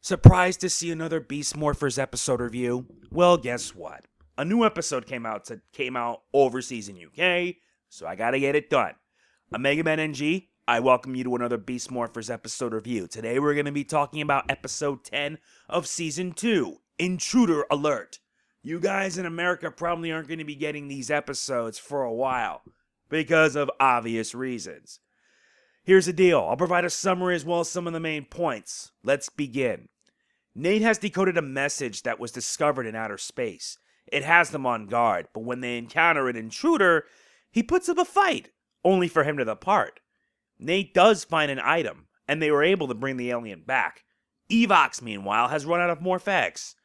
Surprised to see another Beast Morphers episode review? Well, guess what? A new episode came out overseas in UK, so I gotta get it done. I'm MegamanNG. I welcome you to another Beast Morphers episode review. Today we're going to be talking about episode 10 of season 2, Intruder Alert. You guys in America probably aren't going to be getting these episodes for a while, because of obvious reasons. Here's the deal. I'll provide a summary as well as some of the main points. Let's begin. Nate has decoded a message that was discovered in outer space. It has them on guard, but when they encounter an intruder, he puts up a fight, only for him to depart. Nate does find an item, and they were able to bring the alien back. Vivixs, meanwhile, has run out of Morphers,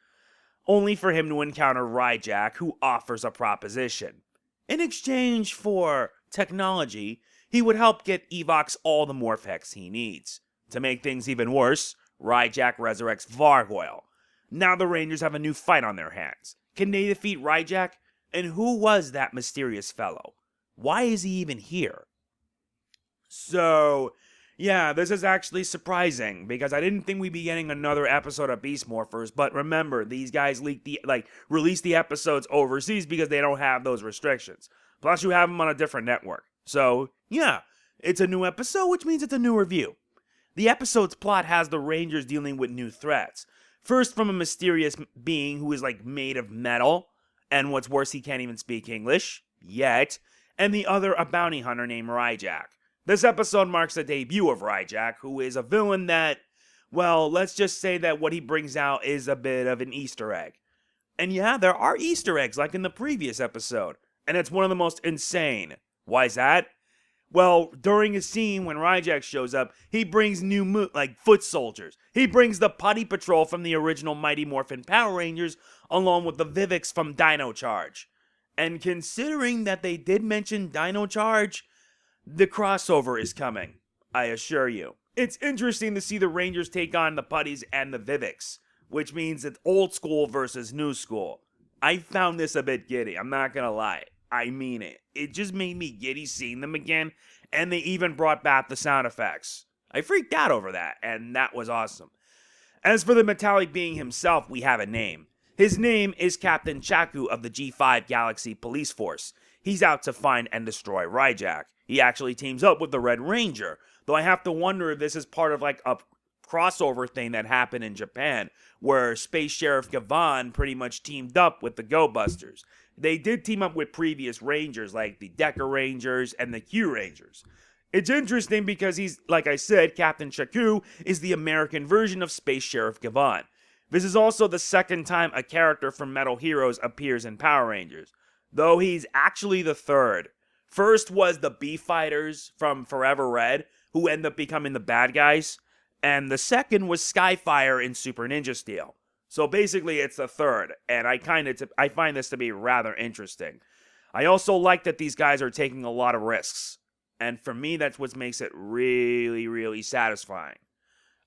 only for him to encounter Ryjack, who offers a proposition. In exchange for technology, he would help get Vivixs all the Morphers he needs. To make things even worse, Ryjack resurrects Vargoyle. Now the Rangers have a new fight on their hands. Can they defeat Ryjack? And who was that mysterious fellow? Why is he even here? So, yeah, this is actually surprising, because I didn't think we'd be getting another episode of Beast Morphers, but remember, these guys release the episodes overseas because they don't have those restrictions. Plus, you have them on a different network. So, yeah, it's a new episode, which means it's a new review. The episode's plot has the Rangers dealing with new threats. First, from a mysterious being who is made of metal, and what's worse, he can't even speak English, yet, and the other a bounty hunter named Ryjack. This episode marks the debut of Ryjack, who is a villain that, well, let's just say that what he brings out is a bit of an Easter egg. And yeah, there are Easter eggs like in the previous episode, and it's one of the most insane. Why is that? Well, during a scene when Ryjack shows up, he brings new foot soldiers. He brings the Putty Patrol from the original Mighty Morphin Power Rangers, along with the Vivixs from Dino Charge. And considering that they did mention Dino Charge, the crossover is coming, I assure you. It's interesting to see the Rangers take on the Putties and the Vivixs, which means it's old school versus new school. I found this a bit giddy, I'm not gonna lie. I mean it. It just made me giddy seeing them again, and they even brought back the sound effects. I freaked out over that, and that was awesome. As for the metallic being himself, we have a name. His name is Captain Chakku of the G5 Galaxy Police Force. He's out to find and destroy Ryjack. He actually teams up with the Red Ranger, though I have to wonder if this is part of a crossover thing that happened in Japan, where Space Sheriff Gavan pretty much teamed up with the Go Busters. They did team up with previous Rangers like the Decker Rangers and the Q Rangers. It's interesting because he's, like I said, Captain Chakku is the American version of Space Sheriff Gavan. This is also the second time a character from Metal Heroes appears in Power Rangers, though he's actually the third. First was the B-Fighters from Forever Red, who end up becoming the bad guys, and the second was Skyfire in Super Ninja Steel. So basically it's the third, and I find this to be rather interesting. I also like that these guys are taking a lot of risks, and for me that's what makes it really, really satisfying.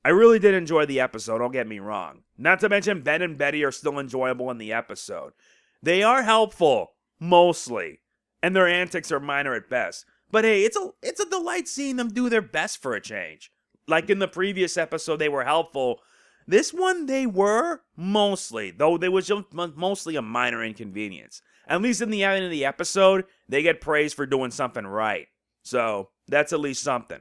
I really did enjoy the episode, don't get me wrong. Not to mention Ben and Betty are still enjoyable in the episode. They are helpful, mostly, and their antics are minor at best. But hey, it's a delight seeing them do their best for a change. Like in the previous episode, they were helpful. This one, they were, mostly, though they was just mostly a minor inconvenience. At least in the end of the episode, they get praised for doing something right. So, that's at least something.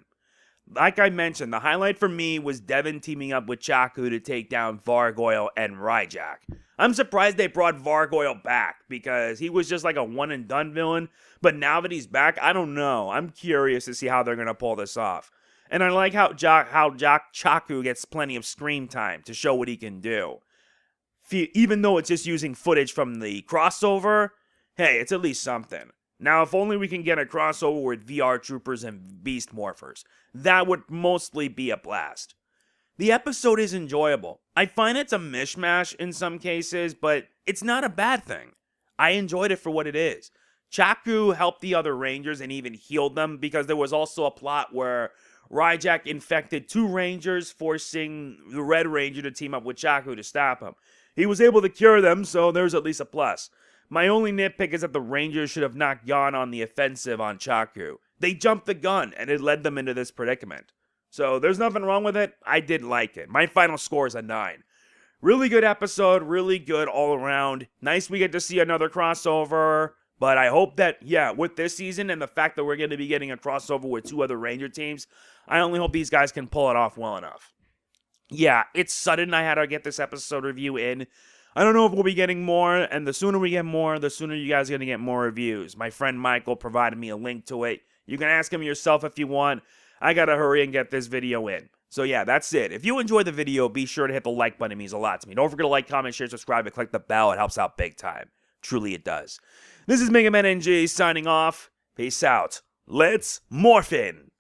Like I mentioned, the highlight for me was Devin teaming up with Chakku to take down Vargoyle and Ryjack. I'm surprised they brought Vargoyle back, because he was just like a one-and-done villain, but now that he's back, I don't know. I'm curious to see how they're going to pull this off. And I like how Chakku gets plenty of screen time to show what he can do. Even though it's just using footage from the crossover, hey, it's at least something. Now, if only we can get a crossover with VR Troopers and Beast Morphers. That would mostly be a blast. The episode is enjoyable. I find it's a mishmash in some cases, but it's not a bad thing. I enjoyed it for what it is. Chakku helped the other Rangers and even healed them, because there was also a plot where Ryjack infected 2 Rangers, forcing the Red Ranger to team up with Chakku to stop him. He was able to cure them, so there's at least a plus. My only nitpick is that the Rangers should have not gone on the offensive on Chakku. They jumped the gun, and it led them into this predicament. So there's nothing wrong with it. I did like it. My final score is a 9. Really good episode, really good all around. Nice we get to see another crossover. But I hope that, yeah, with this season and the fact that we're going to be getting a crossover with 2 other Ranger teams, I only hope these guys can pull it off well enough. Yeah, it's sudden I had to get this episode review in. I don't know if we'll be getting more, and the sooner we get more, the sooner you guys are going to get more reviews. My friend Michael provided me a link to it. You can ask him yourself if you want. I got to hurry and get this video in. So yeah, that's it. If you enjoyed the video, be sure to hit the like button. It means a lot to me. Don't forget to like, comment, share, subscribe, and click the bell. It helps out big time. Truly it does. This is MegamanNG signing off. Peace out. Let's morph in.